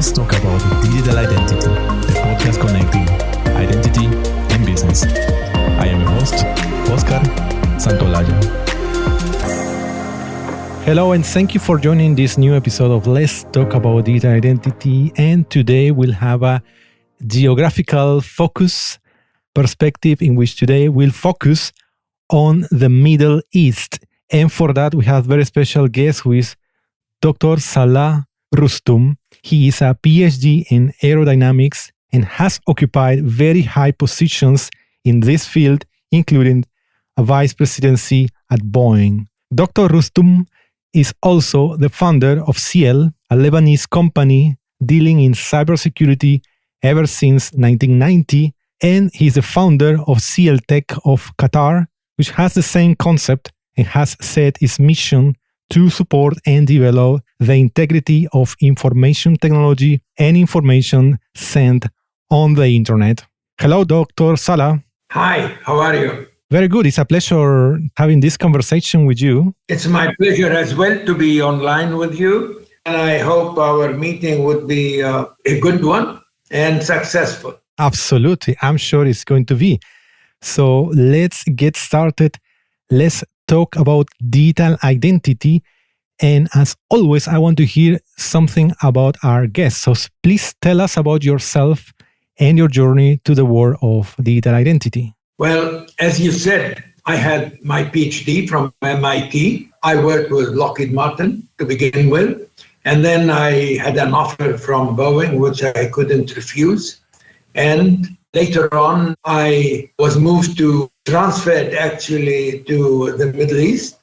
Let's talk about digital identity, the podcast connecting identity and business. I am your host, Oscar Santolaya. Hello, and thank you for joining this new episode of Let's Talk About Digital Identity. And today we'll have a geographical focus perspective in which today we'll focus on the Middle East. And for that, we have a very special guest who is Dr. Salah Rustum. He is a PhD in aerodynamics and has occupied very high positions in this field, including a vice presidency at Boeing. Dr. Rustum is also the founder of CIEL, a Lebanese company dealing in cybersecurity ever since 1990, and he's the founder of CIELTECH of Qatar, which has the same concept and has set its mission to support and develop the integrity of information technology and information sent on the internet. Hello, Dr. Salah. Hi, how are you? Very good. It's a pleasure having this conversation with you. It's my pleasure as well to be online with you. And I hope our meeting would be a good one and successful. Absolutely. I'm sure it's going to be. So let's get started. Let's talk about digital identity. And as always, I want to hear something about our guests. So please tell us about yourself and your journey to the world of digital identity. Well, as you said, I had my PhD from MIT. I worked with Lockheed Martin to begin with. And then I had an offer from Boeing, which I couldn't refuse. And later on, I was transferred actually to the Middle East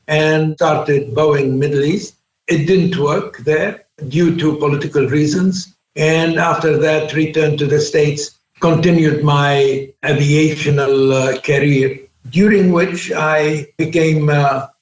and started Boeing Middle East. It didn't work there due to political reasons. And after that, returned to the States, continued my aviational career, during which I became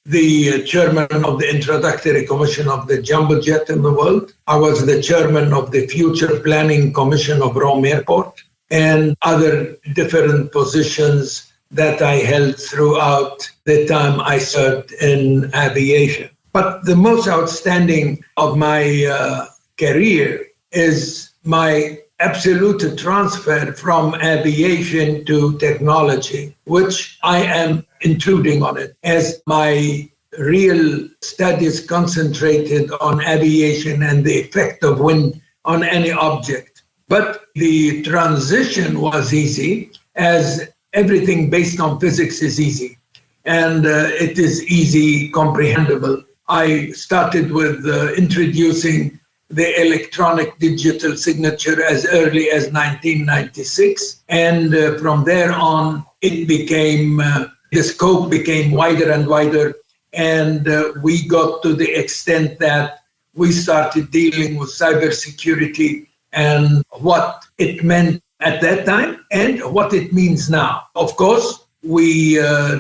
the chairman of the Introductory Commission of the Jumbo Jet in the world. I was the chairman of the Future Planning Commission of Rome Airport and other different positions that I held throughout the time I served in aviation. But the most outstanding of my career is my absolute transfer from aviation to technology, which I am intruding on it, as my real studies concentrated on aviation and the effect of wind on any object. But the transition was easy, as everything based on physics is easy, and it is easy comprehensible. I started with introducing the electronic digital signature as early as 1996. And from there on, it became, the scope became wider and wider. And we got to the extent that we started dealing with cybersecurity and what it meant at that time and what it means now. Of course, we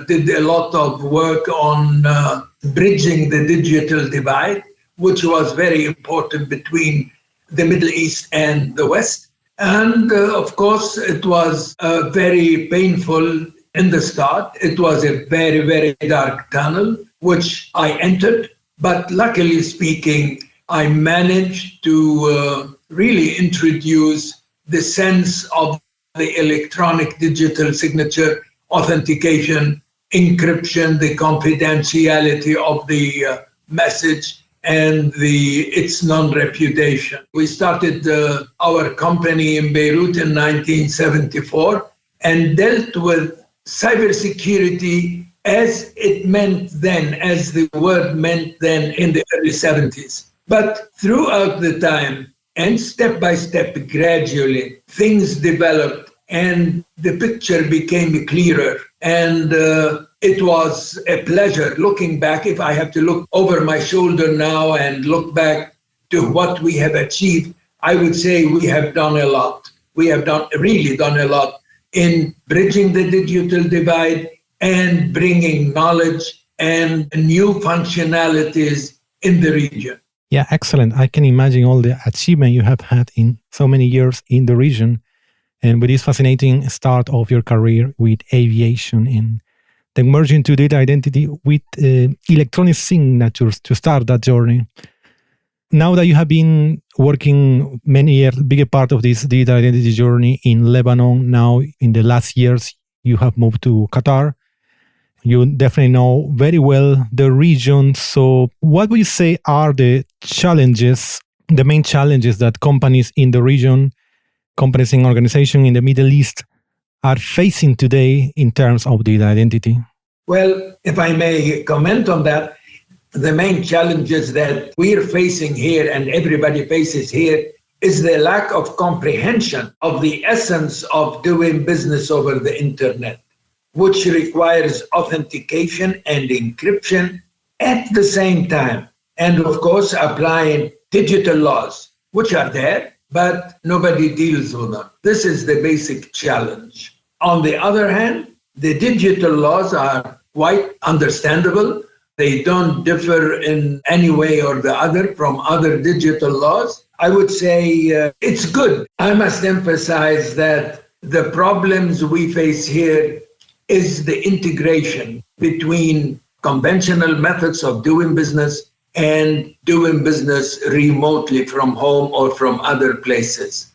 did a lot of work on bridging the digital divide, which was very important between the Middle East and the West. And of course, it was very painful in the start. It was a very, very dark tunnel, which I entered. But luckily speaking, I managed to really introduce the sense of the electronic digital signature, authentication, encryption, the confidentiality of the message, and its non-repudiation. We started our company in Beirut in 1974 and dealt with cybersecurity as it meant then, as the word meant then in the early 70s. But throughout the time, and step by step, gradually, things developed and the picture became clearer. And it was a pleasure looking back. If I have to look over my shoulder now and look back to what we have achieved, I would say we have done a lot. We have really done a lot in bridging the digital divide and bringing knowledge and new functionalities in the region. Yeah, excellent. I can imagine all the achievement you have had in so many years in the region, and with this fascinating start of your career with aviation and the merging to data identity with electronic signatures to start that journey. Now that you have been working many years, bigger part of this digital identity journey in Lebanon, now in the last years, you have moved to Qatar. You definitely know very well the region. So what would you say are the challenges, the main challenges that companies in the region, companies and organizations in the Middle East are facing today in terms of digital identity? Well, if I may comment on that, the main challenges that we're facing here and everybody faces here is the lack of comprehension of the essence of doing business over the internet, which requires authentication and encryption at the same time. And of course, applying digital laws, which are there, but nobody deals with them. This is the basic challenge. On the other hand, the digital laws are quite understandable. They don't differ in any way or the other from other digital laws. I would say it's good. I must emphasize that the problems we face here is the integration between conventional methods of doing business and doing business remotely from home or from other places.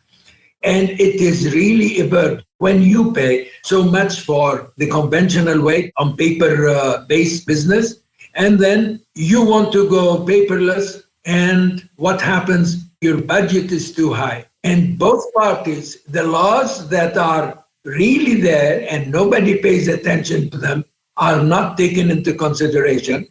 And it is really a burden when you pay so much for the conventional way on paper-based business, and then you want to go paperless, and what happens? Your budget is too high. And both parties, the laws that are really there and nobody pays attention to them are not taken into consideration.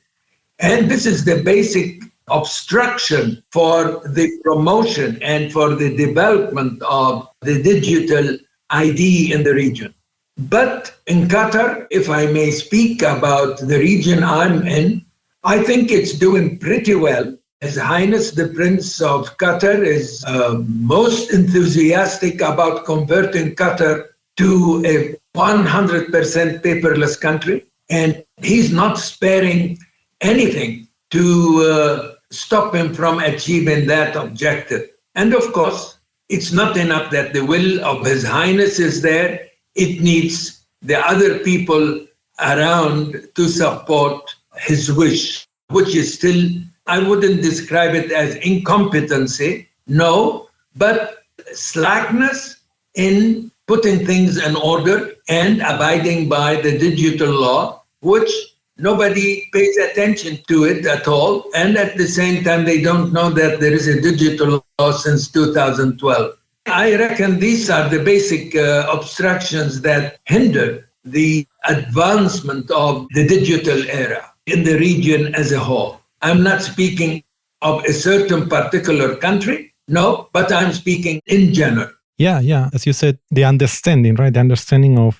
And this is the basic obstruction for the promotion and for the development of the digital ID in the region. But in Qatar, if I may speak about the region I'm in, I think it's doing pretty well. His Highness the Prince of Qatar is most enthusiastic about converting Qatar to a 100% paperless country. And he's not sparing anything to stop him from achieving that objective. And of course, it's not enough that the will of His Highness is there. It needs the other people around to support his wish, which is still, I wouldn't describe it as incompetency, no, but slackness in putting things in order and abiding by the digital law, which nobody pays attention to it at all. And at the same time, they don't know that there is a digital law since 2012. I reckon these are the basic obstructions that hinder the advancement of the digital era in the region as a whole. I'm not speaking of a certain particular country, no, but I'm speaking in general. Yeah. As you said, the understanding, right? The understanding of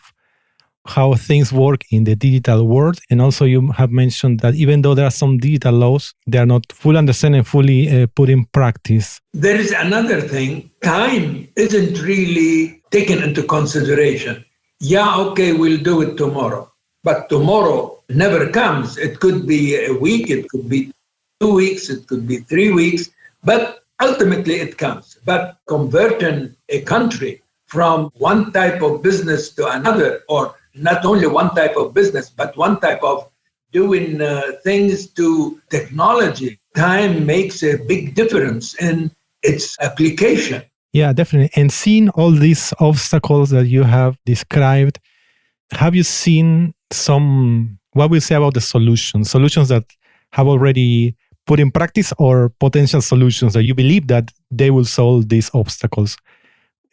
how things work in the digital world. And also you have mentioned that even though there are some digital laws, they are not fully understood and fully put in practice. There is another thing. Time isn't really taken into consideration. Yeah, okay, we'll do it tomorrow. But tomorrow never comes. It could be a week, it could be 2 weeks, it could be 3 weeks, but ultimately it comes. But converting a country from one type of business to another, or not only one type of business, but one type of doing things to technology, time makes a big difference in its application. Yeah, definitely. And seeing all these obstacles that you have described, have you seen what we say about the solutions that have already put in practice, or potential solutions that you believe that they will solve these obstacles?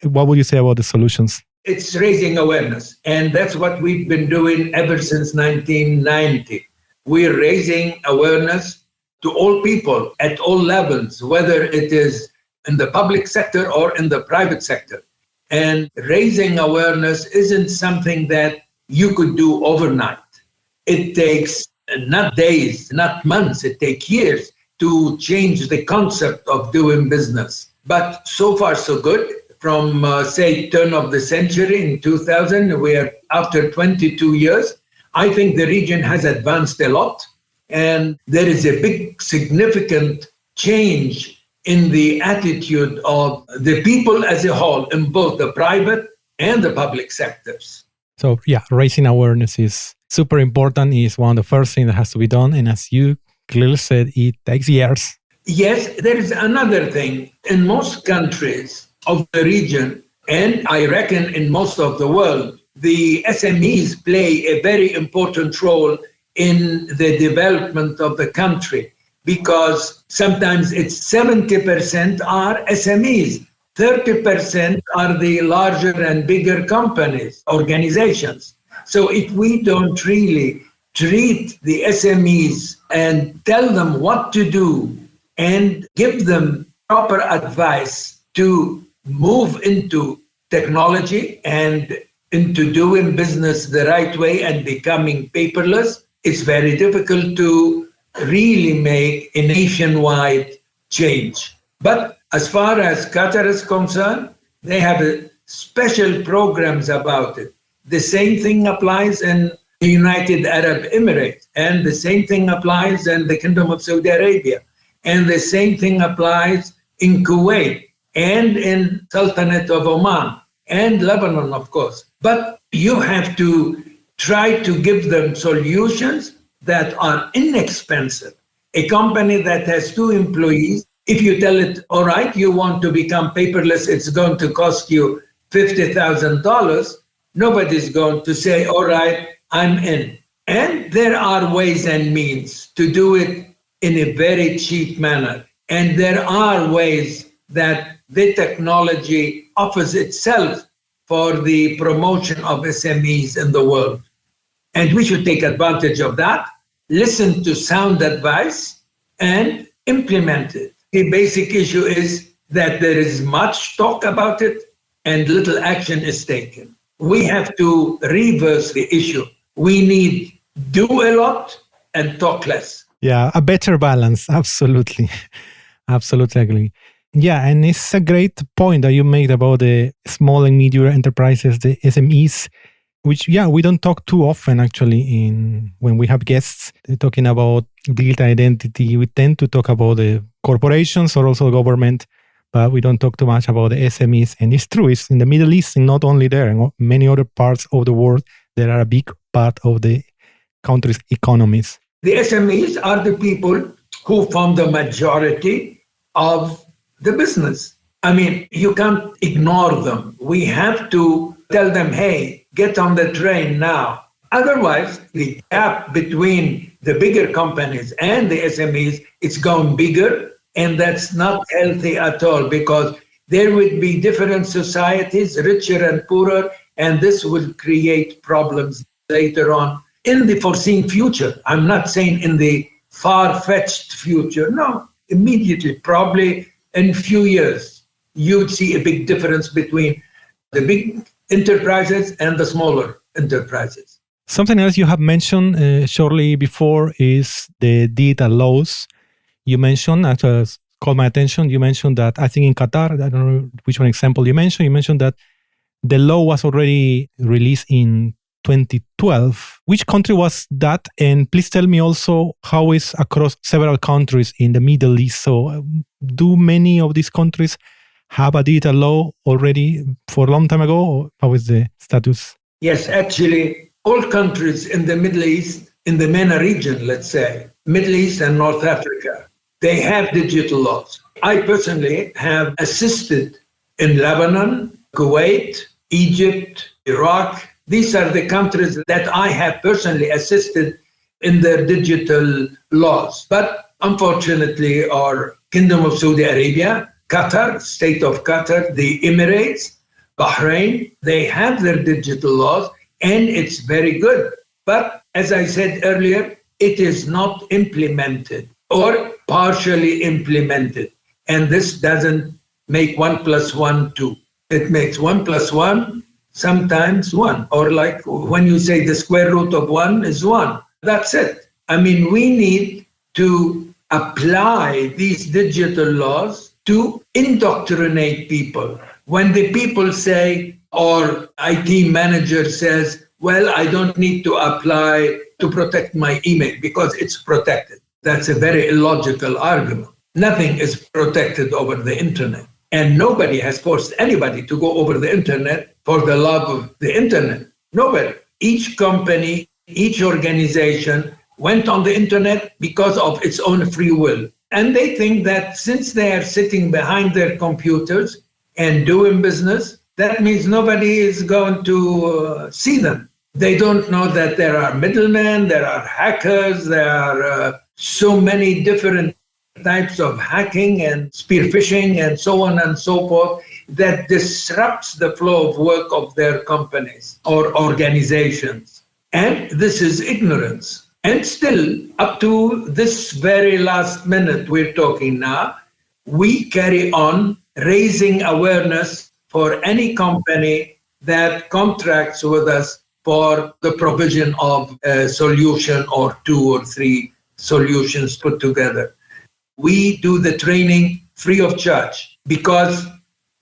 What would you say about the solutions? It's raising awareness. And that's what we've been doing ever since 1990. We're raising awareness to all people at all levels, whether it is in the public sector or in the private sector. And raising awareness isn't something that you could do overnight. It takes not days, not months, it takes years to change the concept of doing business. But so far, so good. From, say, turn of the century in 2000, where after 22 years, I think the region has advanced a lot. And there is a big, significant change in the attitude of the people as a whole in both the private and the public sectors. So, yeah, raising awareness is super important. It's one of the first things that has to be done. And as you clearly said, it takes years. Yes, there is another thing. In most countries of the region, and I reckon in most of the world, the SMEs play a very important role in the development of the country because sometimes it's 70% are SMEs, 30% are the larger and bigger companies, organizations. So if we don't really treat the SMEs and tell them what to do and give them proper advice to move into technology and into doing business the right way and becoming paperless, it's very difficult to really make a nationwide change. But as far as Qatar is concerned, they have special programs about it. The same thing applies in the United Arab Emirates, and the same thing applies in the Kingdom of Saudi Arabia, and the same thing applies in Kuwait and in Sultanate of Oman and Lebanon, of course. But you have to try to give them solutions that are inexpensive. A company that has 2 employees, if you tell it, all right, you want to become paperless, it's going to cost you $50,000, nobody's going to say, all right, I'm in. And there are ways and means to do it in a very cheap manner. And there are ways that the technology offers itself for the promotion of SMEs in the world. And we should take advantage of that, listen to sound advice, and implement it. The basic issue is that there is much talk about it and little action is taken. We have to reverse the issue. We need do a lot and talk less. Yeah, a better balance. Absolutely. Absolutely agree. Yeah, and it's a great point that you made about the small and medium enterprises, the SMEs, which, yeah, we don't talk too often actually when we have guests talking about digital identity. We tend to talk about the corporations or also government, but we don't talk too much about the SMEs. And it's true, it's in the Middle East and not only there, in many other parts of the world, there are a big part of the country's economies. The SMEs are the people who form the majority of the business. I mean, you can't ignore them. We have to tell them, hey, get on the train now. Otherwise, the gap between the bigger companies and the SMEs, it's going bigger, and that's not healthy at all because there would be different societies, richer and poorer, and this will create problems later on in the foreseen future. I'm not saying in the far-fetched future, no, immediately, probably in a few years, you'd see a big difference between the big enterprises and the smaller enterprises. Something else you have mentioned shortly before is the digital laws. You mentioned, caught my attention, you mentioned that I think in Qatar, I don't know which one example you mentioned that the law was already released in 2012. Which country was that? And please tell me also how it's across several countries in the Middle East. So do many of these countries have a digital law already for a long time ago? Or how is the status? Yes, actually, all countries in the Middle East, in the MENA region, let's say, Middle East and North Africa, they have digital laws. I personally have assisted in Lebanon, Kuwait, Egypt, Iraq. These are the countries that I have personally assisted in their digital laws. But unfortunately, our Kingdom of Saudi Arabia, Qatar, State of Qatar, the Emirates, Bahrain, they have their digital laws and it's very good. But as I said earlier, it is not implemented or partially implemented. And this doesn't make 1 + 1 2. It makes 1 + 1 sometimes 1. Or like when you say the square root of 1 is 1. That's it. I mean, we need to apply these digital laws to indoctrinate people. When the people say, or IT manager says, well, I don't need to apply to protect my email because it's protected. That's a very illogical argument. Nothing is protected over the internet. And nobody has forced anybody to go over the internet for the love of the internet. Nobody. Each company, each organization went on the internet because of its own free will. And they think that since they are sitting behind their computers and doing business, that means nobody is going to see them. They don't know that there are middlemen, there are hackers, there are so many different types of hacking and spear phishing and so on and so forth that disrupts the flow of work of their companies or organizations. And this is ignorance. And still, up to this very last minute we're talking now, we carry on raising awareness for any company that contracts with us for the provision of a solution or 2 or 3 solutions put together. We do the training free of charge because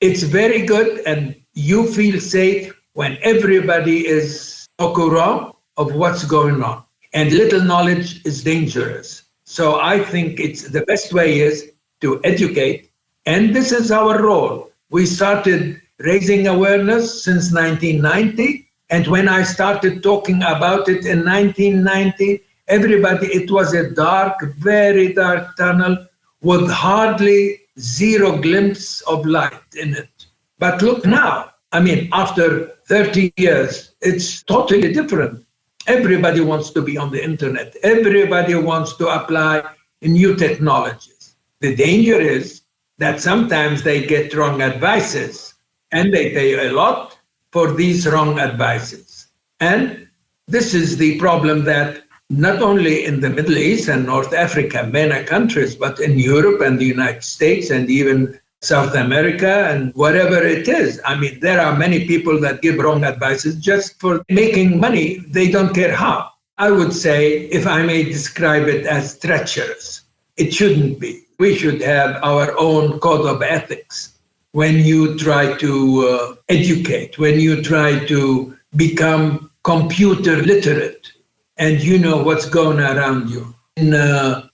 it's very good and you feel safe when everybody is au courant of what's going on. And little knowledge is dangerous. So I think it's the best way is to educate. And this is our role. We started raising awareness since 1990. And when I started talking about it in 1990, everybody, it was a dark, very dark tunnel with hardly zero glimpse of light in it. But look now, after 30 years, it's totally different. Everybody wants to be on the internet. Everybody wants to apply new technologies. The danger is that sometimes they get wrong advices and they pay a lot for these wrong advices. And this is the problem that not only in the Middle East and North Africa, many countries, but in Europe and the United States and even South America and wherever it is. There are many people that give wrong advices just for making money. They don't care how. I would say, if I may describe it as treacherous, it shouldn't be. We should have our own code of ethics. When you try to educate, when you try to become computer literate, and you know what's going around you in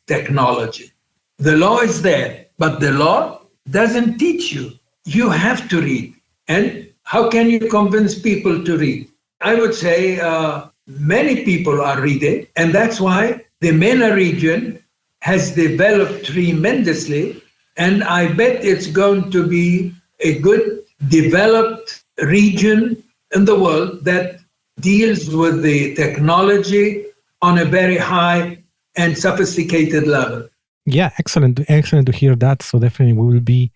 technology. The law is there, but the law doesn't teach you. You have to read. And how can you convince people to read? I would say many people are reading, and that's why the MENA region has developed tremendously, and I bet it's going to be a good developed region in the world that deals with the technology on a very high and sophisticated level. Yeah, excellent to hear that. So definitely we will be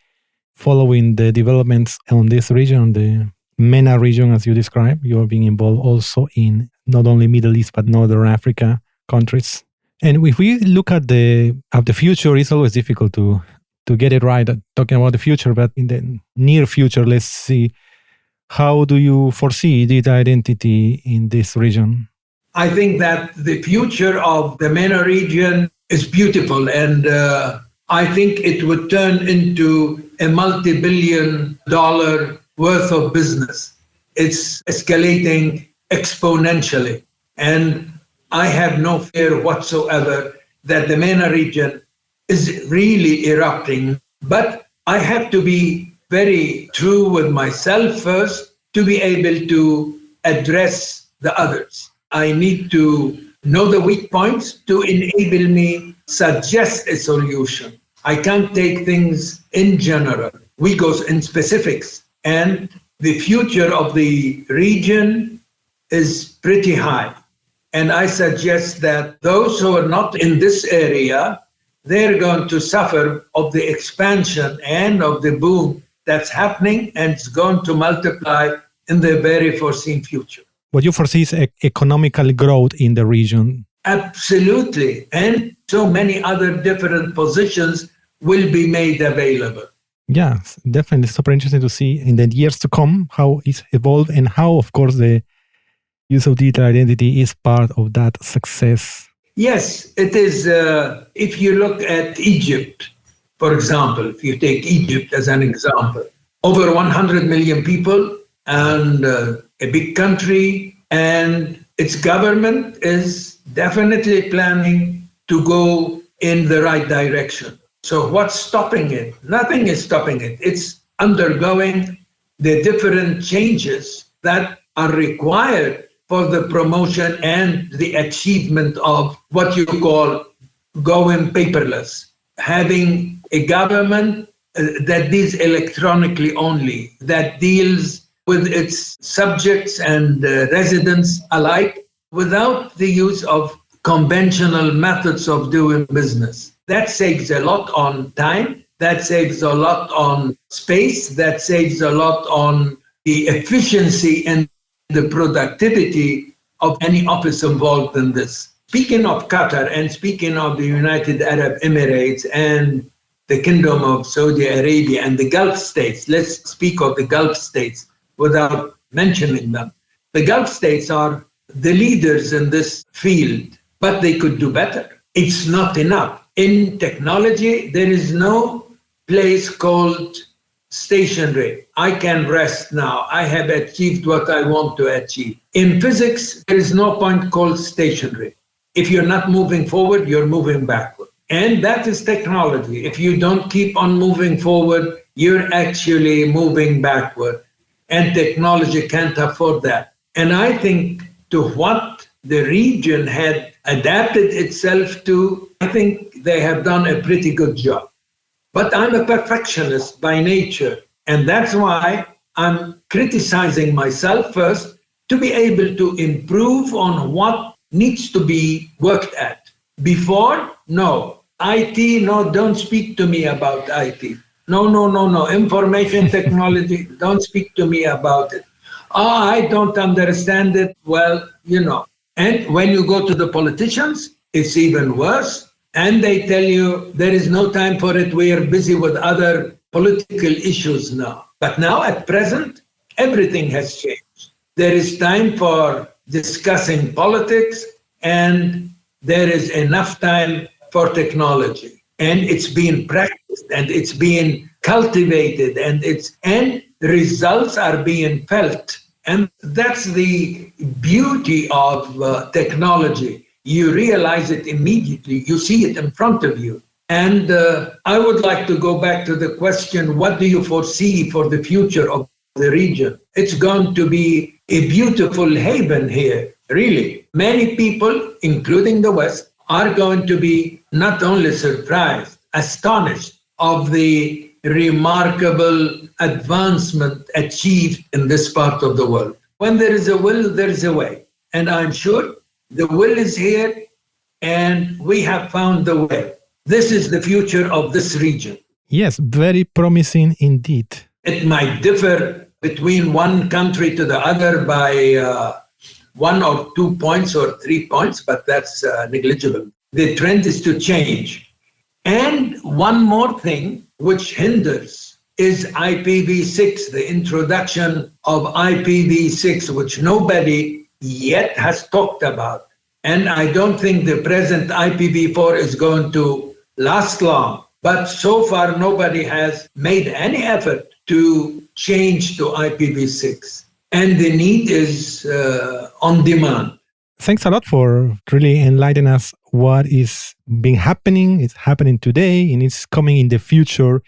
following the developments on this region, the MENA region, as you described. You are being involved also in not only Middle East, but Northern Africa countries. And if we look at the future, it's always difficult to get it right, talking about the future. But in the near future, let's see, how do you foresee data identity in this region? I think that the future of the MENA region is beautiful, and I think it would turn into a multi-billion dollar worth of business. It's escalating exponentially, and I have no fear whatsoever that the MENA region is really erupting. But I have to be very true with myself first to be able to address the others. I need to know the weak points to enable me suggest a solution. I can't take things in general. We go in specifics. And the future of the region is pretty high. And I suggest that those who are not in this area, they're going to suffer of the expansion and of the boom that's happening, and it's going to multiply in the very foreseen future. What you foresee is economical growth in the region. Absolutely. And so many other different positions will be made available. Yeah, definitely super interesting to see in the years to come how it's evolved and how, of course, the use of digital identity is part of that success. Yes, it is. If you look at Egypt, for example, if you take Egypt as an example, over 100 million people and a big country, and its government is definitely planning to go in the right direction. So what's stopping it? Nothing is stopping it. It's undergoing the different changes that are required for the promotion and the achievement of what you call going paperless. having a government that deals electronically only, that deals with its subjects and residents alike without the use of conventional methods of doing business. That saves a lot on time, that saves a lot on space, that saves a lot on the efficiency and the productivity of any office involved in this. Speaking of Qatar and speaking of the United Arab Emirates and the Kingdom of Saudi Arabia and the Gulf states, let's speak of the Gulf states without mentioning them. The Gulf states are the leaders in this field, but they could do better. It's not enough. In technology, there is no place called stationary. I can rest now. I have achieved what I want to achieve. In physics, there is no point called stationary. If you're not moving forward, you're moving backward. And that is technology. If you don't keep on moving forward, you're actually moving backward. And technology can't afford that. And I think to what the region had adapted itself to, I think they have done a pretty good job. But I'm a perfectionist by nature. And that's why I'm criticizing myself first to be able to improve on what needs to be worked at. Before, no. IT, no, don't speak to me about IT. No. Information technology, don't speak to me about it. Oh, I don't understand it. Well, And when you go to the politicians, it's even worse. And they tell you there is no time for it. We are busy with other political issues now. But now at present, everything has changed. There is time for discussing politics and there is enough time for technology. And it's being practiced and it's being cultivated and results are being felt. And that's the beauty of technology. You realize it immediately. You see it in front of you. And I would like to go back to the question, what do you foresee for the future of the region? It's going to be a beautiful haven here, really. Many people, including the West, are going to be not only surprised, astonished of the remarkable advancement achieved in this part of the world. When there is a will, there is a way. And I'm sure the will is here and we have found the way. This is the future of this region. Yes, very promising indeed. It might differ between one country to the other by 1 or 2 points or 3 points, but that's negligible. The trend is to change. And one more thing which hinders is IPv6, the introduction of IPv6, which nobody yet has talked about. And I don't think the present IPv4 is going to last long. But so far, nobody has made any effort to change to IPv6. And the need is on demand. Thanks a lot for really enlightening us what is being happening. It's happening today and it's coming in the future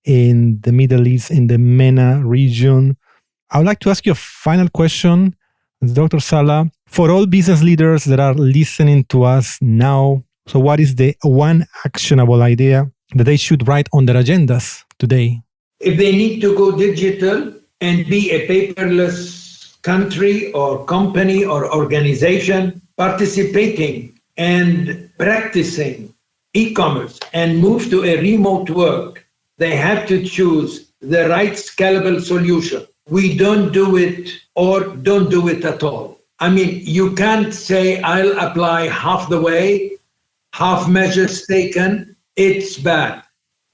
in the Middle East, in the MENA region. I would like to ask you a final question, Dr. Salah. For all business leaders that are listening to us now, so what is the one actionable idea that they should write on their agendas today? If they need to go digital and be a paperless country or company or organization, participating and practicing e-commerce and move to a remote work, they have to choose the right scalable solution. We don't do it or don't do it at all. I mean, you can't say, I'll apply half the way, half measures taken, it's bad.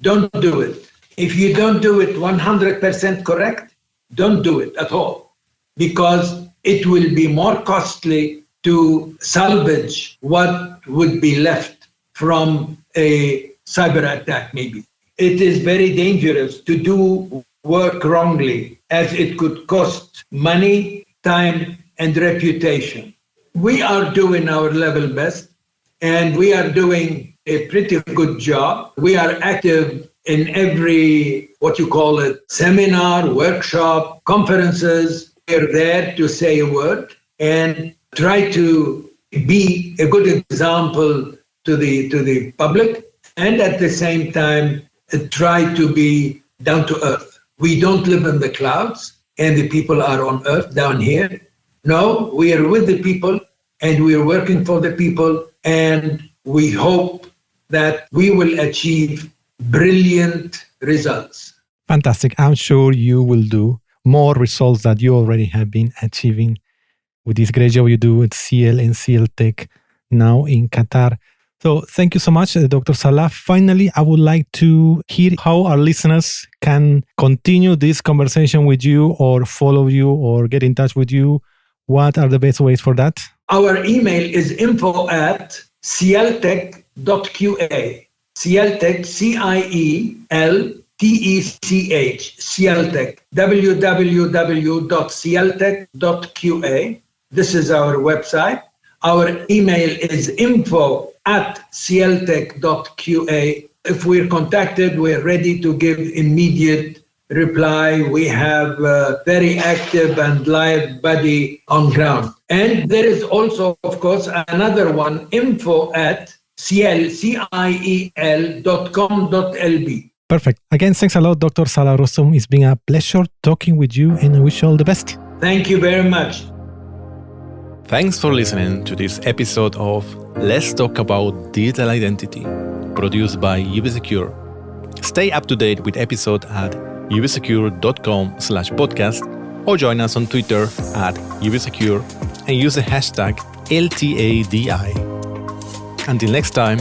Don't do it. If you don't do it 100% correct, don't do it at all, because it will be more costly to salvage what would be left from a cyber attack, maybe. It is very dangerous to do work wrongly, as it could cost money, time, and reputation. We are doing our level best, and we are doing a pretty good job. We are active in every, seminar, workshop, conferences. We're there to say a word and try to be a good example to the public. and at the same time try to be down to earth. We don't live in the clouds and the people are on earth down here. No, we are with the people and we are working for the people, and we hope that we will achieve brilliant results. Fantastic. I'm sure you will do more results that you already have been achieving with this great job you do at CIEL and CIELTECH now in Qatar. So thank you so much, Dr. Salah. Finally, I would like to hear how our listeners can continue this conversation with you or follow you or get in touch with you. What are the best ways for that? Our email is info@cieltech.qa. CIELTECH, CIELTECH, CIELTECH, www.cieltech.qa. This is our website. Our email is info@cieltech.qa. If we're contacted, we're ready to give immediate reply. We have a very active and live buddy on ground. And there is also, of course, another one, info@ciel.com.lb. Perfect. Again, thanks a lot, Dr. Salah Rustum. It's been a pleasure talking with you, and I wish you all the best. Thank you very much. Thanks for listening to this episode of Let's Talk About Digital Identity, produced by UbiSecure. Stay up to date with episodes at ubisecure.com/podcast or join us on Twitter @ubisecure and use the hashtag LTADI. Until next time,